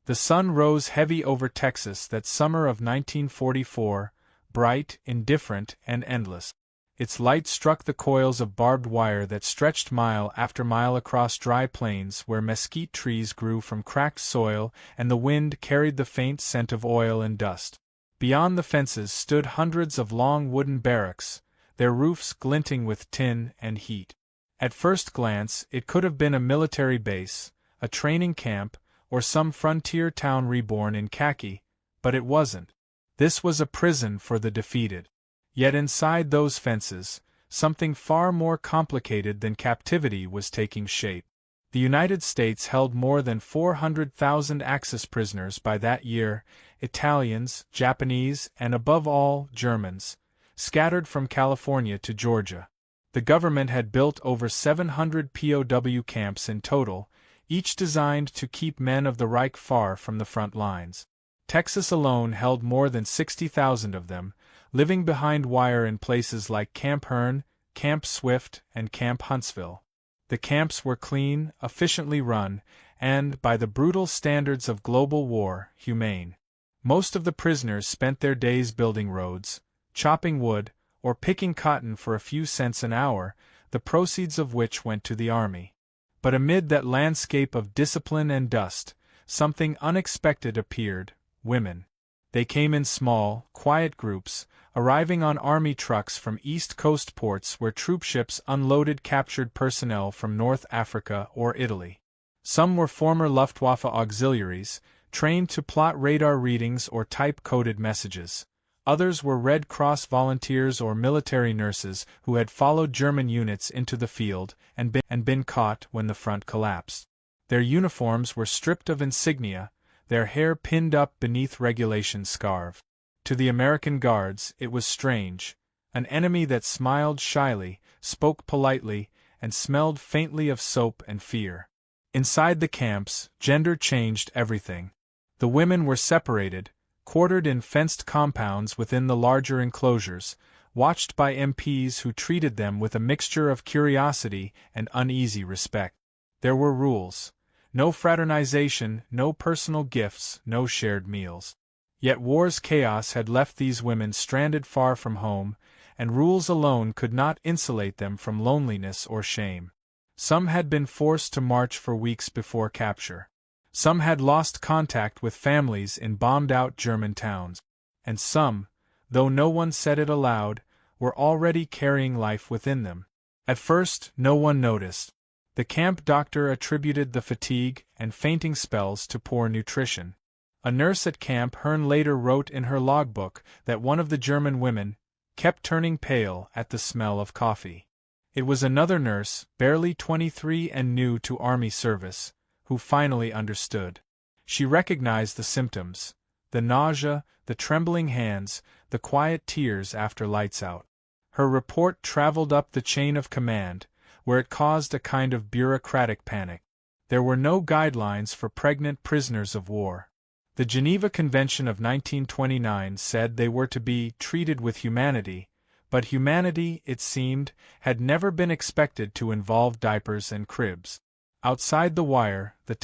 The sun rose heavy over Texas that summer of 1944, bright, indifferent, and endless. Its light struck the coils of barbed wire that stretched mile after mile across dry plains where mesquite trees grew from cracked soil and the wind carried the faint scent of oil and dust. Beyond the fences stood hundreds of long wooden barracks, their roofs glinting with tin and heat. At first glance, it could have been a military base, a training camp, or some frontier town reborn in khaki, but it wasn't. This was a prison for the defeated. Yet inside those fences, something far more complicated than captivity was taking shape. The United States held more than 400,000 Axis prisoners by that year, Italians, Japanese, and above all, Germans, scattered from California to Georgia. The government had built over 700 POW camps in total, each designed to keep men of the Reich far from the front lines. Texas alone held more than 60,000 of them, living behind wire in places like Camp Hearn, Camp Swift, and Camp Huntsville. The camps were clean, efficiently run, and, by the brutal standards of global war, humane. Most of the prisoners spent their days building roads, chopping wood, or picking cotton for a few cents an hour, the proceeds of which went to the army. But amid that landscape of discipline and dust, something unexpected appeared: women. They came in small, quiet groups, arriving on army trucks from East Coast ports where troopships unloaded captured personnel from North Africa or Italy. Some were former Luftwaffe auxiliaries, trained to plot radar readings or type coded messages. Others were Red Cross volunteers or military nurses who had followed German units into the field and been caught when the front collapsed. Their uniforms were stripped of insignia, their hair pinned up beneath regulation scarf. To the American guards, it was strange, an enemy that smiled shyly, spoke politely, and smelled faintly of soap and fear. Inside the camps, gender changed everything. The women were separated, quartered in fenced compounds within the larger enclosures, watched by MPs who treated them with a mixture of curiosity and uneasy respect. There were rules. No fraternization, no personal gifts, no shared meals. Yet war's chaos had left these women stranded far from home, and rules alone could not insulate them from loneliness or shame. Some had been forced to march for weeks before capture. Some had lost contact with families in bombed-out German towns. And some, though no one said it aloud, were already carrying life within them. At first, no one noticed. The camp doctor attributed the fatigue and fainting spells to poor nutrition. A nurse at Camp Hearn later wrote in her logbook that one of the German women kept turning pale at the smell of coffee. It was another nurse, barely 23 and new to army service, who finally understood. She recognized the symptoms: the nausea, the trembling hands, the quiet tears after lights out. Her report traveled up the chain of command, where it caused a kind of bureaucratic panic. There were no guidelines for pregnant prisoners of war. The Geneva Convention of 1929 said they were to be treated with humanity, but humanity, it seemed, had never been expected to involve diapers and cribs. Outside the wire, the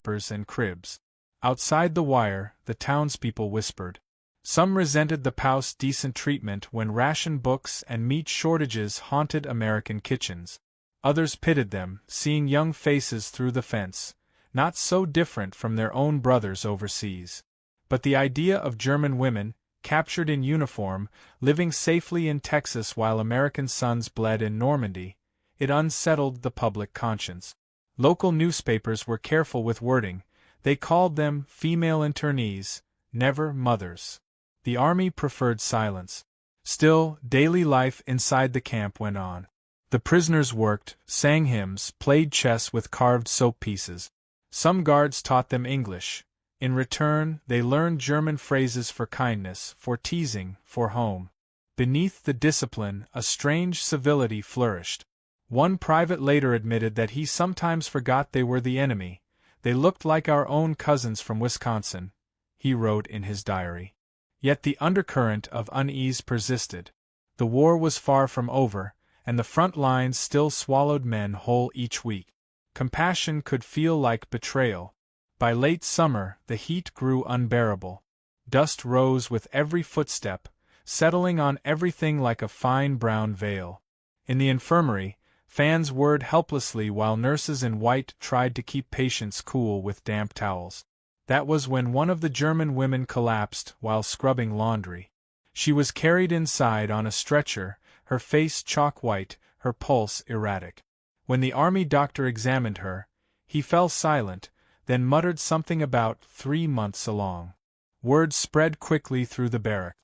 townspeople whispered. Some resented the POWs' decent treatment when ration books and meat shortages haunted American kitchens. Others pitied them, seeing young faces through the fence, not so different from their own brothers overseas. But the idea of German women, captured in uniform, living safely in Texas while American sons bled in Normandy, it unsettled the public conscience. Local newspapers were careful with wording. They called them female internees, never mothers. The army preferred silence. Still, daily life inside the camp went on. The prisoners worked, sang hymns, played chess with carved soap pieces. Some guards taught them English. In return, they learned German phrases for kindness, for teasing, for home. Beneath the discipline, a strange civility flourished. One private later admitted that he sometimes forgot they were the enemy. They looked like our own cousins from Wisconsin, he wrote in his diary. Yet the undercurrent of unease persisted. The war was far from over, and the front lines still swallowed men whole each week. Compassion could feel like betrayal. By late summer, the heat grew unbearable. Dust rose with every footstep, settling on everything like a fine brown veil. In the infirmary, fans whirred helplessly while nurses in white tried to keep patients cool with damp towels. That was when one of the German women collapsed while scrubbing laundry. She was carried inside on a stretcher, her face chalk white, her pulse erratic. When the army doctor examined her, he fell silent, then muttered something about 3 months along. Word spread quickly through the barrack.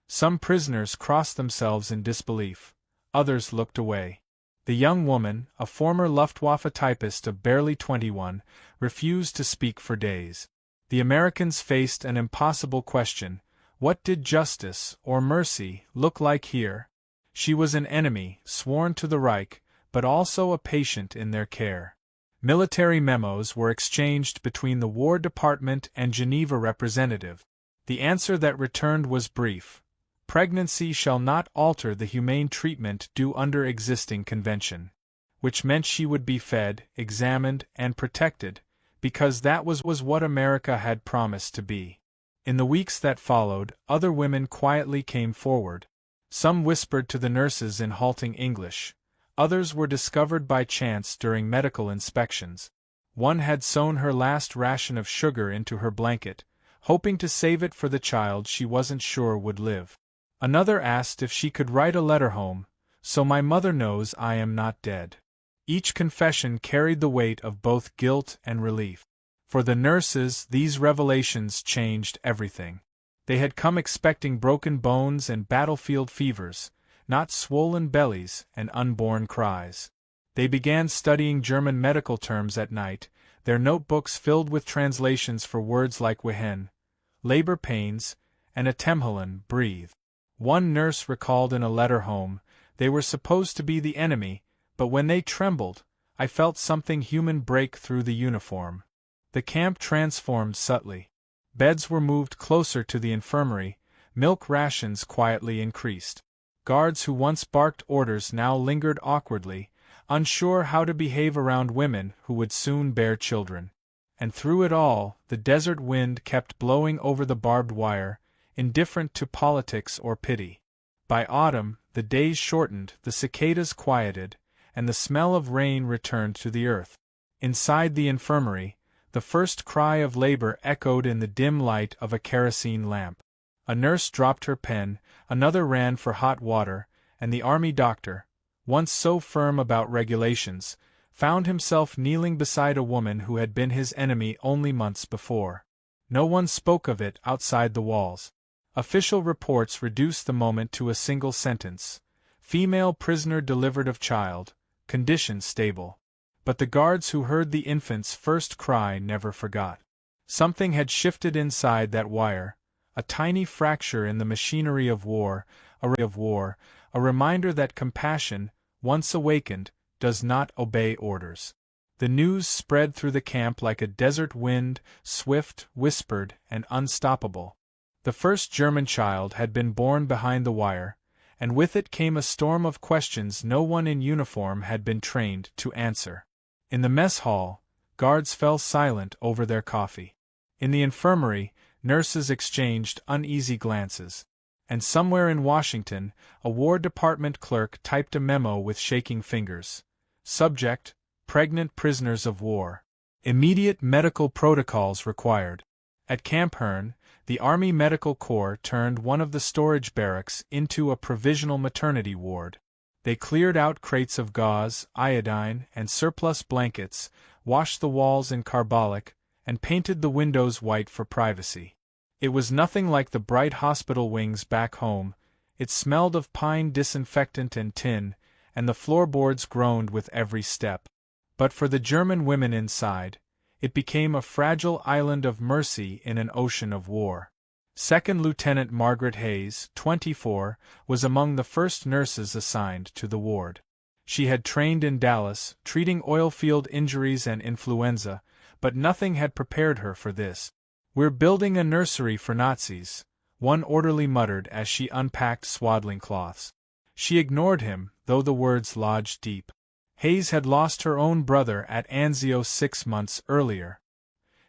Some prisoners crossed themselves in disbelief. Others looked away. The young woman, a former Luftwaffe typist of barely 21, refused to speak for days. The Americans faced an impossible question: what did justice, or mercy, look like here? She was an enemy, sworn to the Reich, but also a patient in their care. Military memos were exchanged between the War Department and Geneva representative. The answer that returned was brief: pregnancy shall not alter the humane treatment due under existing convention. Which meant she would be fed, examined, and protected, because that was what America had promised to be. In the weeks that followed, other women quietly came forward. Some whispered to the nurses in halting English. Others were discovered by chance during medical inspections. One had sewn her last ration of sugar into her blanket, hoping to save it for the child she wasn't sure would live. Another asked if she could write a letter home, so my mother knows I am not dead. Each confession carried the weight of both guilt and relief. For the nurses, these revelations changed everything. They had come expecting broken bones and battlefield fevers, not swollen bellies and unborn cries. They began studying German medical terms at night, their notebooks filled with translations for words like Wehen, labor pains, and Atemhalen, breathe. One nurse recalled in a letter home, they were supposed to be the enemy, but when they trembled, I felt something human break through the uniform. The camp transformed subtly. Beds were moved closer to the infirmary, milk rations quietly increased. Guards who once barked orders now lingered awkwardly, unsure how to behave around women who would soon bear children. And through it all, the desert wind kept blowing over the barbed wire, indifferent to politics or pity. By autumn, the days shortened, the cicadas quieted, and the smell of rain returned to the earth. Inside the infirmary, the first cry of labor echoed in the dim light of a kerosene lamp. A nurse dropped her pen, another ran for hot water, and the army doctor, once so firm about regulations, found himself kneeling beside a woman who had been his enemy only months before. No one spoke of it outside the walls. Official reports reduced the moment to a single sentence: female prisoner delivered of child, condition stable. But the guards who heard the infant's first cry never forgot. Something had shifted inside that wire, a tiny fracture in the machinery of war, a reminder that compassion, once awakened, does not obey orders. The news spread through the camp like a desert wind, swift, whispered, and unstoppable. The first German child had been born behind the wire, and with it came a storm of questions no one in uniform had been trained to answer. In the mess hall, guards fell silent over their coffee. In the infirmary, nurses exchanged uneasy glances. And somewhere in Washington, a War Department clerk typed a memo with shaking fingers. Subject: pregnant prisoners of war. Immediate medical protocols required. At Camp Hearn, the Army Medical Corps turned one of the storage barracks into a provisional maternity ward. They cleared out crates of gauze, iodine, and surplus blankets, washed the walls in carbolic, and painted the windows white for privacy. It was nothing like the bright hospital wings back home. It smelled of pine disinfectant and tin, and the floorboards groaned with every step. But for the German women inside, it became a fragile island of mercy in an ocean of war. Second Lieutenant Margaret Hayes, 24, was among the first nurses assigned to the ward. She had trained in Dallas, treating oil-field injuries and influenza, but nothing had prepared her for this. "We're building a nursery for Nazis," one orderly muttered as she unpacked swaddling cloths. She ignored him, though the words lodged deep. Hayes had lost her own brother at Anzio 6 months earlier.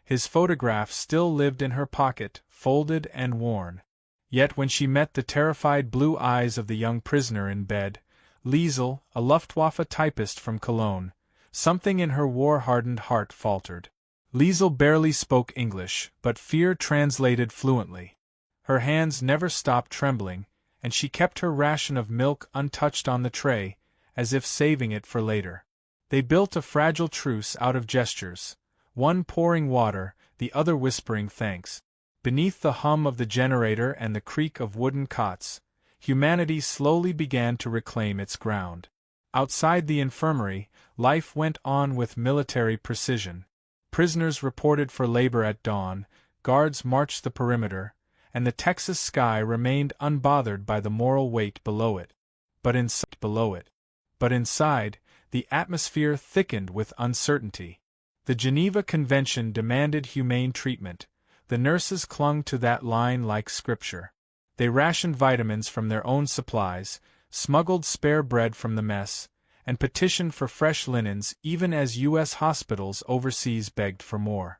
His photograph still lived in her pocket, folded and worn. Yet when she met the terrified blue eyes of the young prisoner in bed, Liesel, a Luftwaffe typist from Cologne, something in her war-hardened heart faltered. Liesel barely spoke English, but fear translated fluently. Her hands never stopped trembling, and she kept her ration of milk untouched on the tray, as if saving it for later. They built a fragile truce out of gestures, one pouring water, the other whispering thanks. Beneath the hum of the generator and the creak of wooden cots, humanity slowly began to reclaim its ground. Outside the infirmary, life went on with military precision. Prisoners reported for labor at dawn, guards marched the perimeter, and the Texas sky remained unbothered by the moral weight below it. But inside, the atmosphere thickened with uncertainty. The Geneva Convention demanded humane treatment. The nurses clung to that line like scripture. They rationed vitamins from their own supplies, smuggled spare bread from the mess, and petitioned for fresh linens even as U.S. hospitals overseas begged for more.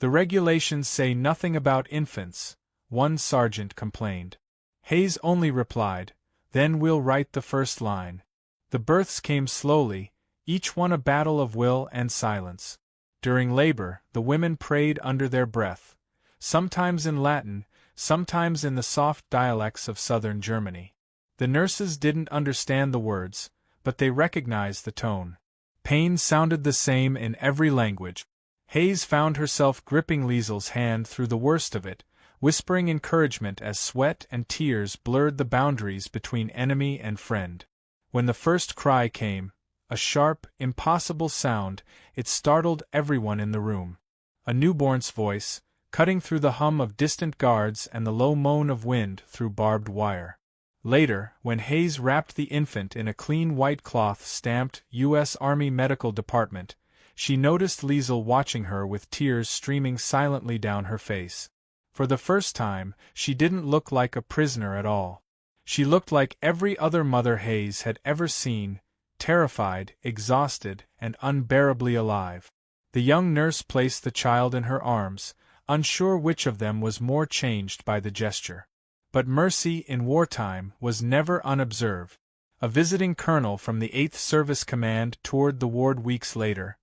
The regulations say nothing about infants, one sergeant complained. Hayes only replied, "Then we'll write the first line." The births came slowly, each one a battle of will and silence. During labor, the women prayed under their breath, sometimes in Latin, sometimes in the soft dialects of southern Germany. The nurses didn't understand the words, but they recognized the tone. Pain sounded the same in every language. Hayes found herself gripping Liesel's hand through the worst of it, whispering encouragement as sweat and tears blurred the boundaries between enemy and friend. When the first cry came, a sharp, impossible sound, it startled everyone in the room. A newborn's voice, cutting through the hum of distant guards and the low moan of wind through barbed wire. Later, when Hayes wrapped the infant in a clean white cloth stamped U.S. Army Medical Department, she noticed Liesel watching her with tears streaming silently down her face. For the first time, she didn't look like a prisoner at all. She looked like every other mother Hayes had ever seen, terrified, exhausted, and unbearably alive. The young nurse placed the child in her arms, unsure which of them was more changed by the gesture. But mercy in wartime was never unobserved. A visiting colonel from the 8th Service Command toured the ward weeks later,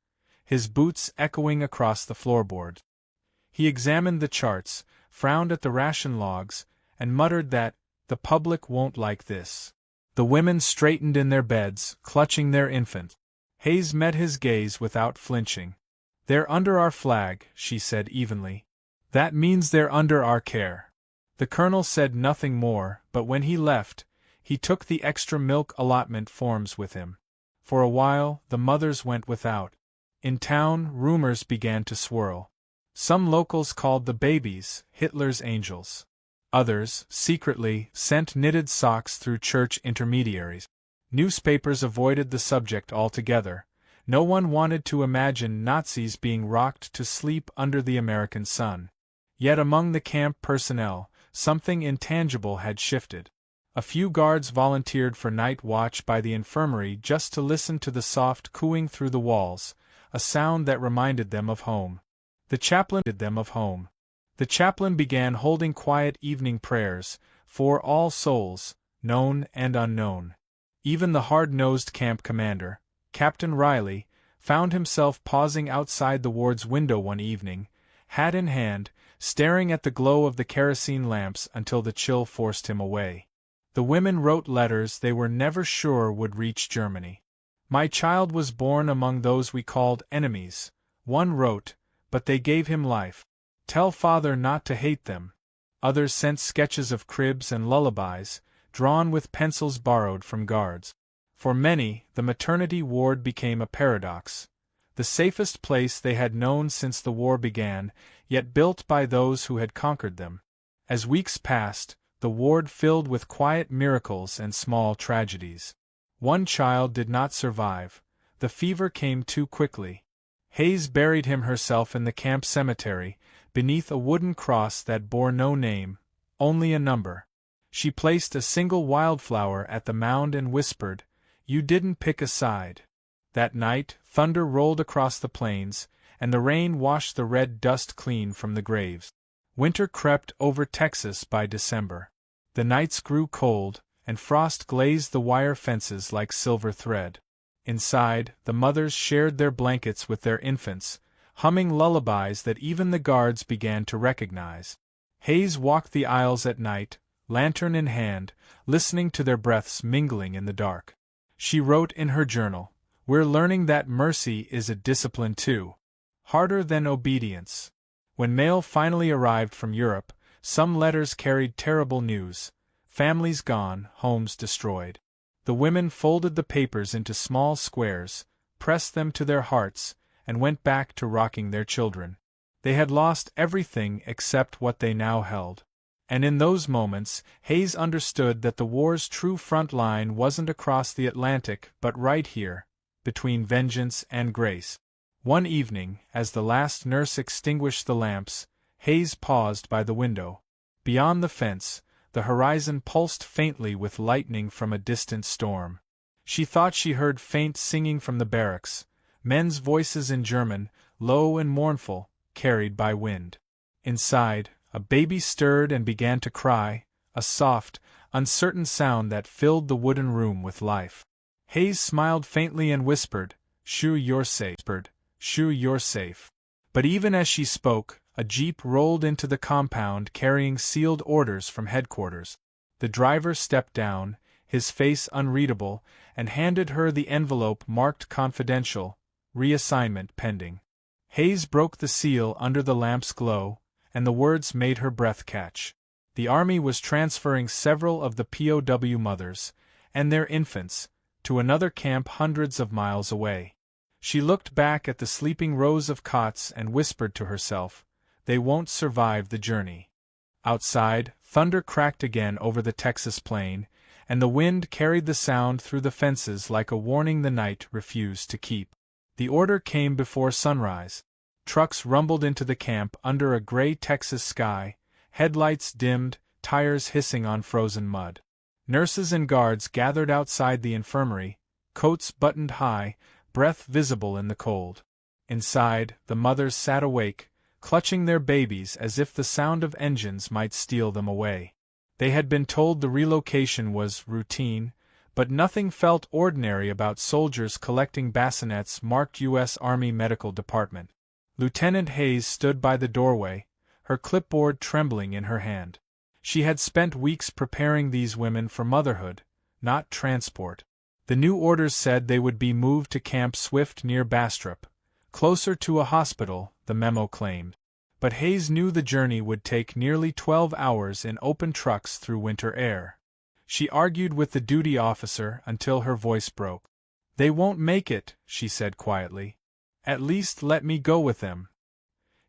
his boots echoing across the floorboard. He examined the charts, frowned at the ration logs, and muttered that, "The public won't like this." The women straightened in their beds, clutching their infant. Hayes met his gaze without flinching. "They're under our flag," she said evenly. "That means they're under our care." The colonel said nothing more, but when he left, he took the extra milk allotment forms with him. For a while, the mothers went without. In town, rumors began to swirl. Some locals called the babies Hitler's angels. Others, secretly, sent knitted socks through church intermediaries. Newspapers avoided the subject altogether. No one wanted to imagine Nazis being rocked to sleep under the American sun. Yet among the camp personnel, something intangible had shifted. A few guards volunteered for night watch by the infirmary just to listen to the soft cooing through the walls, a sound that reminded them of home. The chaplain began holding quiet evening prayers for all souls, known and unknown. Even the hard-nosed camp commander, Captain Riley, found himself pausing outside the ward's window one evening, hat in hand, staring at the glow of the kerosene lamps until the chill forced him away. The women wrote letters they were never sure would reach Germany. "My child was born among those we called enemies," one wrote, "but they gave him life. Tell father not to hate them." Others sent sketches of cribs and lullabies, drawn with pencils borrowed from guards. For many, the maternity ward became a paradox. The safest place they had known since the war began, yet built by those who had conquered them. As weeks passed, the ward filled with quiet miracles and small tragedies. One child did not survive. The fever came too quickly. Hayes buried him herself in the camp cemetery, beneath a wooden cross that bore no name, only a number. She placed a single wildflower at the mound and whispered, "You didn't pick a side." That night, thunder rolled across the plains, and the rain washed the red dust clean from the graves. Winter crept over Texas by December. The nights grew cold, and frost glazed the wire fences like silver thread. Inside, the mothers shared their blankets with their infants, humming lullabies that even the guards began to recognize. Hayes walked the aisles at night, lantern in hand, listening to their breaths mingling in the dark. She wrote in her journal, "We're learning that mercy is a discipline too. Harder than obedience." When mail finally arrived from Europe, some letters carried terrible news: families gone, homes destroyed. The women folded the papers into small squares, pressed them to their hearts, and went back to rocking their children. They had lost everything except what they now held. And in those moments, Hayes understood that the war's true front line wasn't across the Atlantic but right here, between vengeance and grace. One evening, as the last nurse extinguished the lamps, Hayes paused by the window. Beyond the fence, the horizon pulsed faintly with lightning from a distant storm. She thought she heard faint singing from the barracks, men's voices in German, low and mournful, carried by wind. Inside, a baby stirred and began to cry, a soft, uncertain sound that filled the wooden room with life. Hayes smiled faintly and whispered, "Sure you're safe." "Sure you're safe." But even as she spoke, a jeep rolled into the compound carrying sealed orders from headquarters. The driver stepped down, his face unreadable, and handed her the envelope marked confidential, reassignment pending. Hayes broke the seal under the lamp's glow, and the words made her breath catch. The army was transferring several of the POW mothers, and their infants, to another camp hundreds of miles away. She looked back at the sleeping rows of cots and whispered to herself, "They won't survive the journey." Outside, thunder cracked again over the Texas plain, and the wind carried the sound through the fences like a warning the night refused to keep. The order came before sunrise. Trucks rumbled into the camp under a gray Texas sky, headlights dimmed, tires hissing on frozen mud. Nurses and guards gathered outside the infirmary, coats buttoned high, breath visible in the cold. Inside, the mothers sat awake, clutching their babies as if the sound of engines might steal them away. They had been told the relocation was routine, but nothing felt ordinary about soldiers collecting bassinets marked U.S. Army Medical Department. Lieutenant Hayes stood by the doorway, her clipboard trembling in her hand. She had spent weeks preparing these women for motherhood, not transport. The new orders said they would be moved to Camp Swift near Bastrop, closer to a hospital, the memo claimed. But Hayes knew the journey would take nearly 12 hours in open trucks through winter air. She argued with the duty officer until her voice broke. "They won't make it," she said quietly. "At least let me go with them."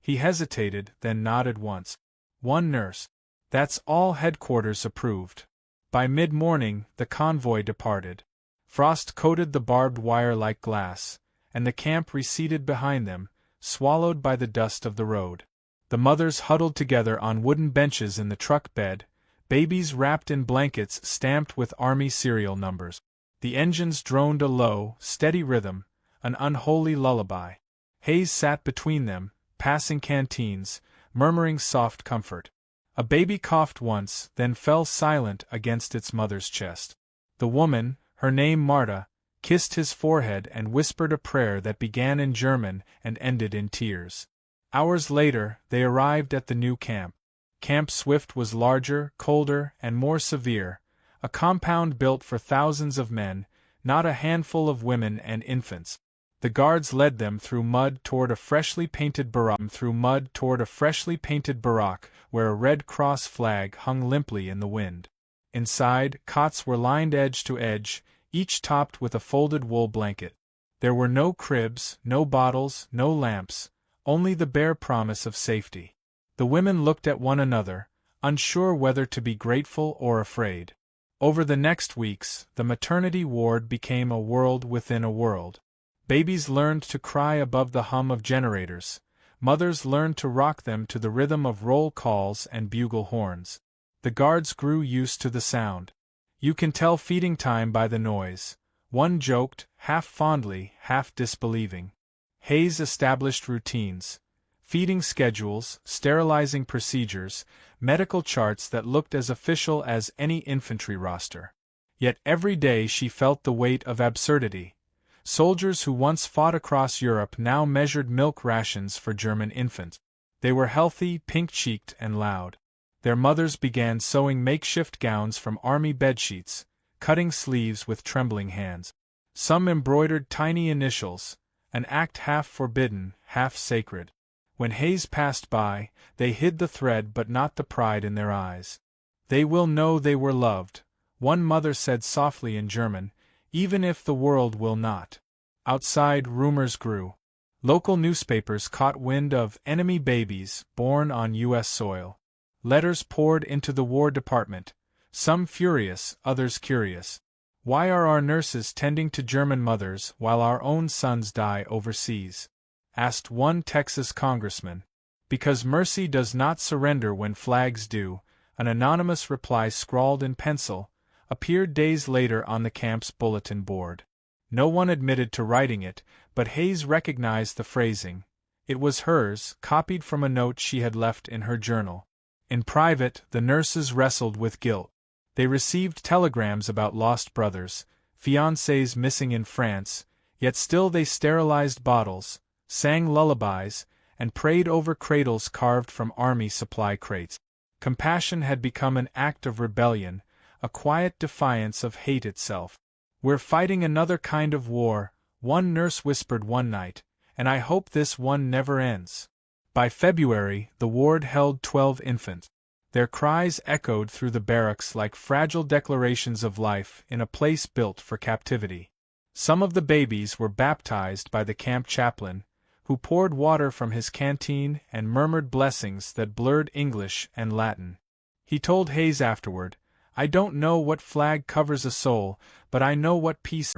He hesitated, then nodded once. "One nurse. That's all headquarters approved." By mid-morning, the convoy departed. Frost coated the barbed wire like glass, and the camp receded behind them, swallowed by the dust of the road. The mothers huddled together on wooden benches in the truck bed, babies wrapped in blankets stamped with Army serial numbers. The engines droned a low, steady rhythm, an unholy lullaby. Hayes sat between them, passing canteens, murmuring soft comfort. A baby coughed once, then fell silent against its mother's chest. The woman, her name Marta, kissed his forehead and whispered a prayer that began in German and ended in tears. Hours later, they arrived at the new camp. Camp Swift was larger, colder, and more severe, a compound built for thousands of men, not a handful of women and infants. The guards led them through mud toward a freshly painted barrack, where a Red Cross flag hung limply in the wind. Inside, cots were lined edge to edge, each topped with a folded wool blanket. There were no cribs, no bottles, no lamps, only the bare promise of safety. The women looked at one another, unsure whether to be grateful or afraid. Over the next weeks, the maternity ward became a world within a world. Babies learned to cry above the hum of generators. Mothers learned to rock them to the rhythm of roll calls and bugle horns. The guards grew used to the sound. "You can tell feeding time by the noise," one joked, half fondly, half disbelieving. Hayes established routines, feeding schedules, sterilizing procedures, medical charts that looked as official as any infantry roster. Yet every day she felt the weight of absurdity. Soldiers who once fought across Europe now measured milk rations for German infants. They were healthy, pink-cheeked, and loud. Their mothers began sewing makeshift gowns from army bedsheets, cutting sleeves with trembling hands. Some embroidered tiny initials, an act half forbidden, half sacred. When Hayes passed by, they hid the thread but not the pride in their eyes. "They will know they were loved," one mother said softly in German, "even if the world will not." Outside, rumors grew. Local newspapers caught wind of enemy babies born on U.S. soil. Letters poured into the War Department, some furious, others curious. "Why are our nurses tending to German mothers while our own sons die overseas?" asked one Texas congressman. "Because mercy does not surrender when flags do," an anonymous reply scrawled in pencil, appeared days later on the camp's bulletin board. No one admitted to writing it, but Hayes recognized the phrasing. It was hers, copied from a note she had left in her journal. In private, the nurses wrestled with guilt. They received telegrams about lost brothers, fiancés missing in France, yet still they sterilized bottles, sang lullabies, and prayed over cradles carved from army supply crates. Compassion had become an act of rebellion, a quiet defiance of hate itself. "We're fighting another kind of war," one nurse whispered one night, "and I hope this one never ends." By February, the ward held 12 infants. Their cries echoed through the barracks like fragile declarations of life in a place built for captivity. Some of the babies were baptized by the camp chaplain, who poured water from his canteen and murmured blessings that blurred English and Latin. He told Hayes afterward, "I don't know what flag covers a soul, but I know what peace.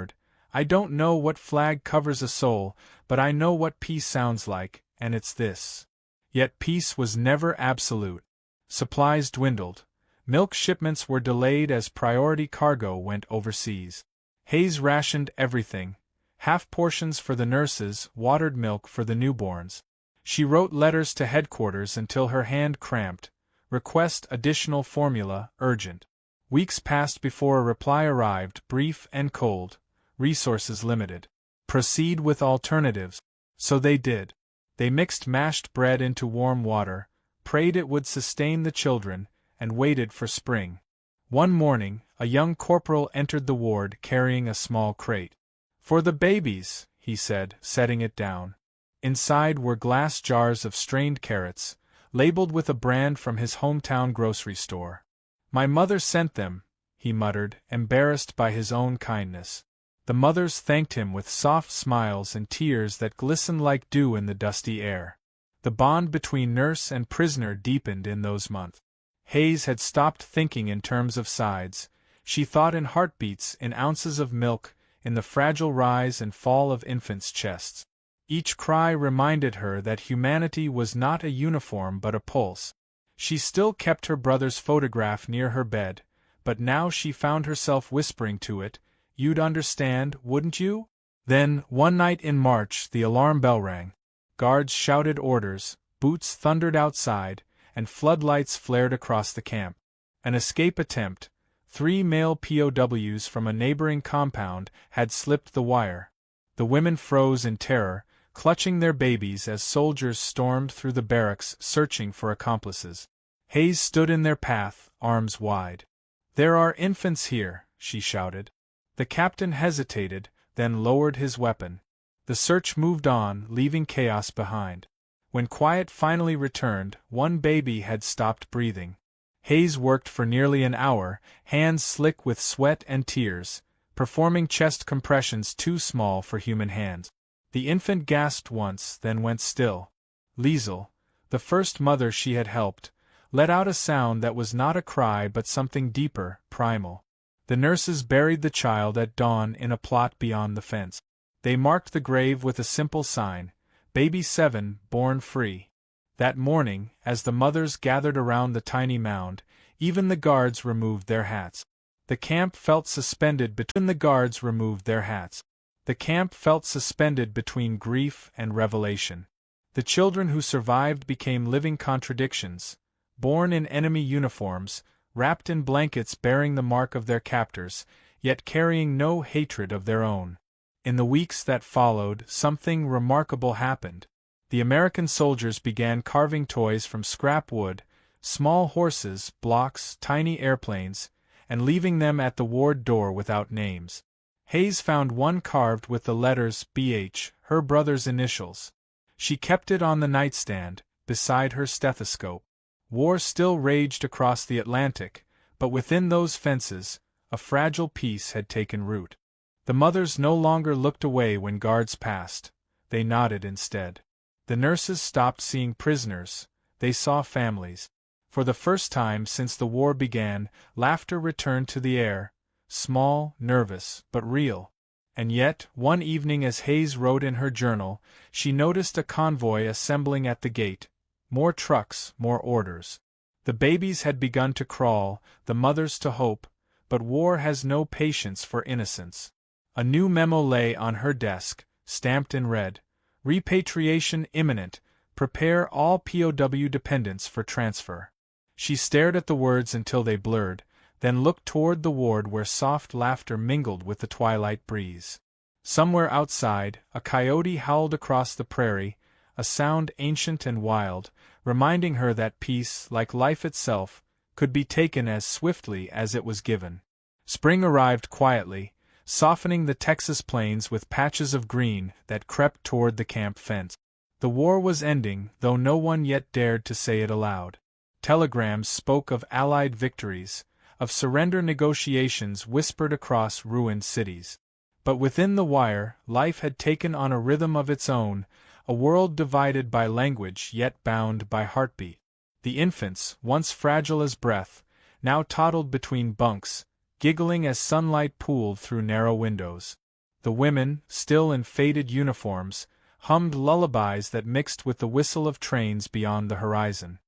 I don't know what flag covers a soul, but I know what peace sounds like, and it's this." Yet peace was never absolute. Supplies dwindled. Milk shipments were delayed as priority cargo went overseas. Hayes rationed everything. Half portions for the nurses, watered milk for the newborns. She wrote letters to headquarters until her hand cramped. Request additional formula, urgent. Weeks passed before a reply arrived, brief and cold. Resources limited. Proceed with alternatives. So they did. They mixed mashed bread into warm water, prayed it would sustain the children, and waited for spring. One morning, a young corporal entered the ward carrying a small crate. "For the babies," he said, setting it down. Inside were glass jars of strained carrots, labeled with a brand from his hometown grocery store. "My mother sent them," he muttered, embarrassed by his own kindness. The mothers thanked him with soft smiles and tears that glistened like dew in the dusty air. The bond between nurse and prisoner deepened in those months. Hayes had stopped thinking in terms of sides. She thought in heartbeats, in ounces of milk, in the fragile rise and fall of infants' chests. Each cry reminded her that humanity was not a uniform but a pulse. She still kept her brother's photograph near her bed, but now she found herself whispering to it, "You'd understand, wouldn't you?" Then, one night in March, the alarm bell rang. Guards shouted orders, boots thundered outside, and floodlights flared across the camp. An escape attempt. 3 male POWs from a neighboring compound had slipped the wire. The women froze in terror, clutching their babies as soldiers stormed through the barracks searching for accomplices. Hayes stood in their path, arms wide. "There are infants here," she shouted. The captain hesitated, then lowered his weapon. The search moved on, leaving chaos behind. When quiet finally returned, one baby had stopped breathing. Hayes worked for nearly an hour, hands slick with sweat and tears, performing chest compressions too small for human hands. The infant gasped once, then went still. Liesel, the first mother she had helped, let out a sound that was not a cry but something deeper, primal. The nurses buried the child at dawn in a plot beyond the fence. They marked the grave with a simple sign, "Baby 7, born free." That morning, as the mothers gathered around the tiny mound, even the guards removed their hats. The camp felt suspended between the guards removed their hats. The camp felt suspended between grief and revelation. The children who survived became living contradictions, born in enemy uniforms, wrapped in blankets bearing the mark of their captors, yet carrying no hatred of their own. In the weeks that followed, something remarkable happened. The American soldiers began carving toys from scrap wood, small horses, blocks, tiny airplanes, and leaving them at the ward door without names. Hayes found one carved with the letters BH, her brother's initials. She kept it on the nightstand, beside her stethoscope. War still raged across the Atlantic, but within those fences, a fragile peace had taken root. The mothers no longer looked away when guards passed, they nodded instead. The nurses stopped seeing prisoners, they saw families. For the first time since the war began, laughter returned to the air, small, nervous, but real. And yet, one evening as Hayes wrote in her journal, she noticed a convoy assembling at the gate. More trucks, more orders. The babies had begun to crawl, the mothers to hope, but war has no patience for innocence. A new memo lay on her desk, stamped in red. Repatriation imminent, prepare all POW dependents for transfer. She stared at the words until they blurred, then looked toward the ward where soft laughter mingled with the twilight breeze. Somewhere outside, a coyote howled across the prairie, a sound ancient and wild, reminding her that peace, like life itself, could be taken as swiftly as it was given. Spring arrived quietly, softening the Texas plains with patches of green that crept toward the camp fence. The war was ending, though no one yet dared to say it aloud. Telegrams spoke of Allied victories, of surrender negotiations whispered across ruined cities. But within the wire, life had taken on a rhythm of its own, a world divided by language yet bound by heartbeat. The infants, once fragile as breath, now toddled between bunks, giggling as sunlight pooled through narrow windows. The women, still in faded uniforms, hummed lullabies that mixed with the whistle of trains beyond the horizon.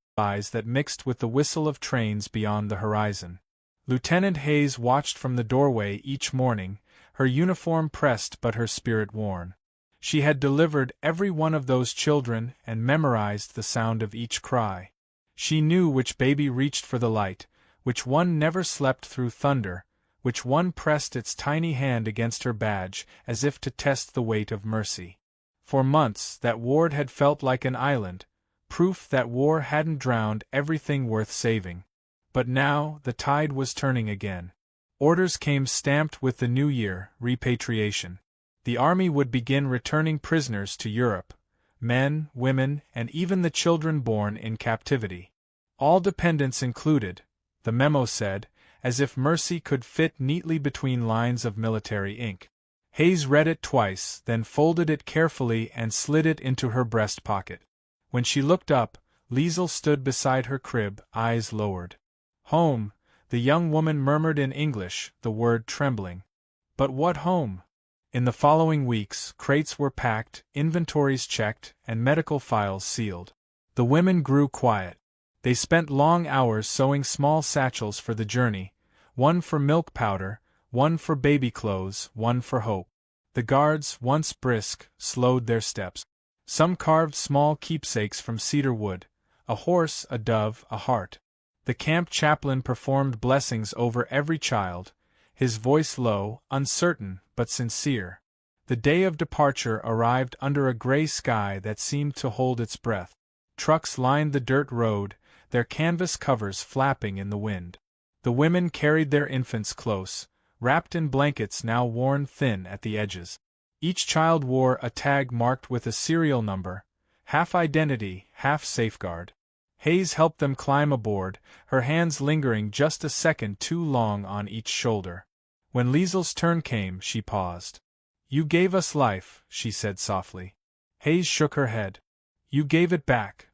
Lieutenant Hayes watched from the doorway each morning, her uniform pressed but her spirit worn. She had delivered every one of those children and memorized the sound of each cry. She knew which baby reached for the light, which one never slept through thunder, which one pressed its tiny hand against her badge as if to test the weight of mercy. For months that ward had felt like an island, proof that war hadn't drowned everything worth saving. But now the tide was turning again. Orders came stamped with the new year, repatriation. The army would begin returning prisoners to Europe, men, women, and even the children born in captivity. All dependents included, the memo said, as if mercy could fit neatly between lines of military ink. Hayes read it twice, then folded it carefully and slid it into her breast pocket. When she looked up, Liesl stood beside her crib, eyes lowered. Home, the young woman murmured in English, the word trembling. But what home? In the following weeks, crates were packed, inventories checked, and medical files sealed. The women grew quiet. They spent long hours sewing small satchels for the journey, one for milk powder, one for baby clothes, one for hope. The guards, once brisk, slowed their steps. Some carved small keepsakes from cedar wood, a horse, a dove, a heart. The camp chaplain performed blessings over every child, his voice low, uncertain, but sincere. The day of departure arrived under a gray sky that seemed to hold its breath. Trucks lined the dirt road, their canvas covers flapping in the wind. The women carried their infants close, wrapped in blankets now worn thin at the edges. Each child wore a tag marked with a serial number, half identity, half safeguard. Hayes helped them climb aboard, her hands lingering just a second too long on each shoulder. When Liesl's turn came, she paused. "You gave us life," she said softly. Hayes shook her head. "You gave it back."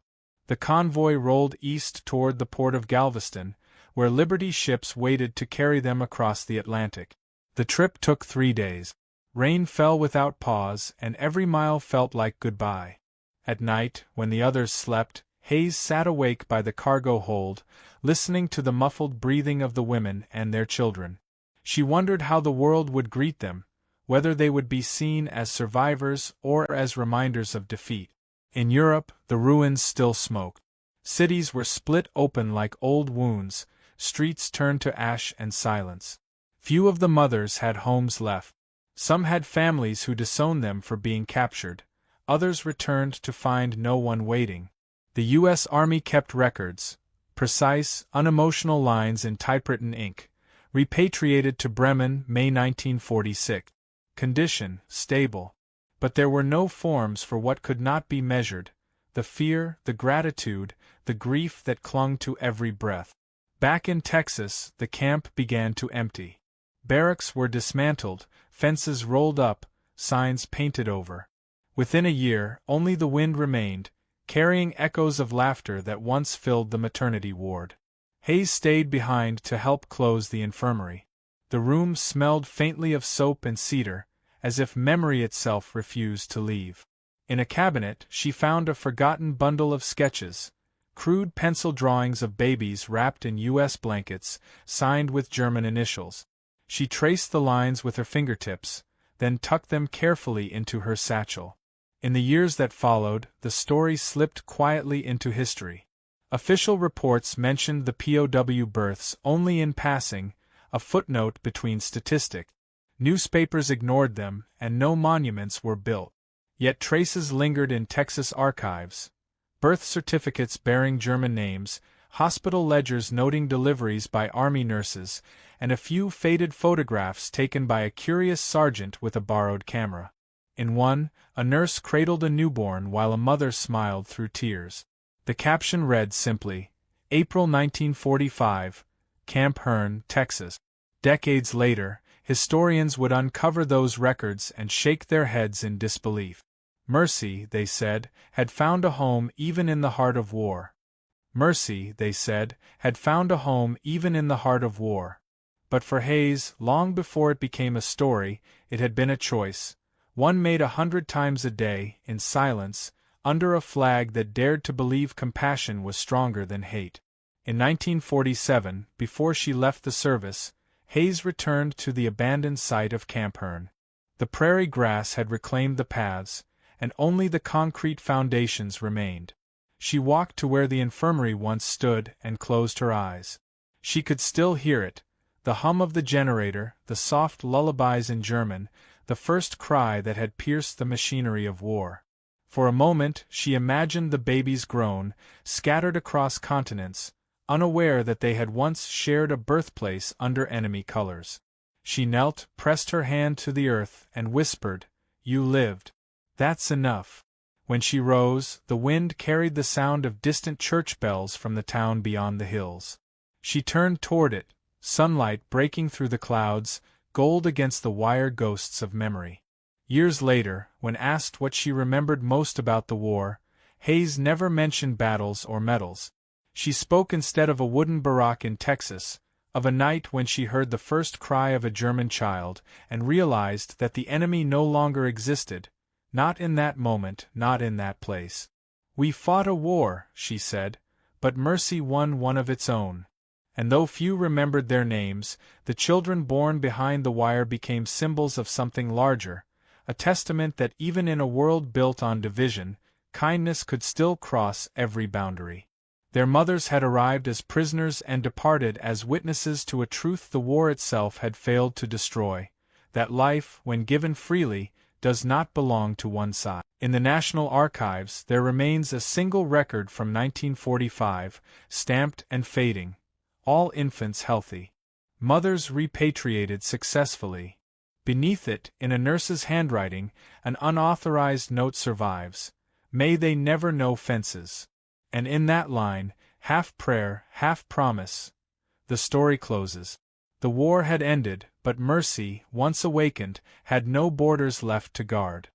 The convoy rolled east toward the port of Galveston, where Liberty ships waited to carry them across the Atlantic. The trip took 3 days. Rain fell without pause, and every mile felt like goodbye. At night, when the others slept, Hayes sat awake by the cargo hold, listening to the muffled breathing of the women and their children. She wondered how the world would greet them, whether they would be seen as survivors or as reminders of defeat. In Europe, the ruins still smoked. Cities were split open like old wounds, streets turned to ash and silence. Few of the mothers had homes left. Some had families who disowned them for being captured, others returned to find no one waiting. The U.S. Army kept records, precise, unemotional lines in typewritten ink. Repatriated to Bremen, May 1946. Condition, stable. But there were no forms for what could not be measured, the fear, the gratitude, the grief that clung to every breath. Back in Texas, the camp began to empty. Barracks were dismantled, fences rolled up, signs painted over. Within a year, only the wind remained, carrying echoes of laughter that once filled the maternity ward. Hayes stayed behind to help close the infirmary. The room smelled faintly of soap and cedar, as if memory itself refused to leave. In a cabinet, she found a forgotten bundle of sketches, crude pencil drawings of babies wrapped in U.S. blankets, signed with German initials. She traced the lines with her fingertips, then tucked them carefully into her satchel. In the years that followed, the story slipped quietly into history. Official reports mentioned the POW births only in passing, a footnote between statistics. Newspapers ignored them, and no monuments were built. Yet traces lingered in Texas archives. Birth certificates bearing German names, hospital ledgers noting deliveries by Army nurses, and a few faded photographs taken by a curious sergeant with a borrowed camera. In one, a nurse cradled a newborn while a mother smiled through tears. The caption read simply, April 1945, Camp Hearn, Texas. Decades later, historians would uncover those records and shake their heads in disbelief. Mercy, they said, had found a home even in the heart of war. Mercy, they said, had found a home even in the heart of war. But for Hayes, long before it became a story, it had been a choice, one made 100 times a day, in silence, under a flag that dared to believe compassion was stronger than hate. In 1947, before she left the service, Hayes returned to the abandoned site of Camp Hearn. The prairie grass had reclaimed the paths, and only the concrete foundations remained. She walked to where the infirmary once stood and closed her eyes. She could still hear it, the hum of the generator, the soft lullabies in German, the first cry that had pierced the machinery of war. For a moment she imagined the babies grown, scattered across continents, unaware that they had once shared a birthplace under enemy colors. She knelt, pressed her hand to the earth, and whispered, "You lived. That's enough." When she rose, the wind carried the sound of distant church bells from the town beyond the hills. She turned toward it, sunlight breaking through the clouds, gold against the wire ghosts of memory. Years later, when asked what she remembered most about the war, Hayes never mentioned battles or medals. She spoke instead of a wooden barrack in Texas, of a night when she heard the first cry of a German child and realized that the enemy no longer existed, not in that moment, not in that place. "We fought a war," she said, "but mercy won one of its own." And though few remembered their names, the children born behind the wire became symbols of something larger, a testament that even in a world built on division, kindness could still cross every boundary. Their mothers had arrived as prisoners and departed as witnesses to a truth the war itself had failed to destroy, that life, when given freely, does not belong to one side. In the National Archives there remains a single record from 1945, stamped and fading. All infants healthy. Mothers repatriated successfully. Beneath it, in a nurse's handwriting, an unauthorized note survives. May they never know fences. And in that line, half prayer, half promise, the story closes. The war had ended, but mercy, once awakened, had no borders left to guard.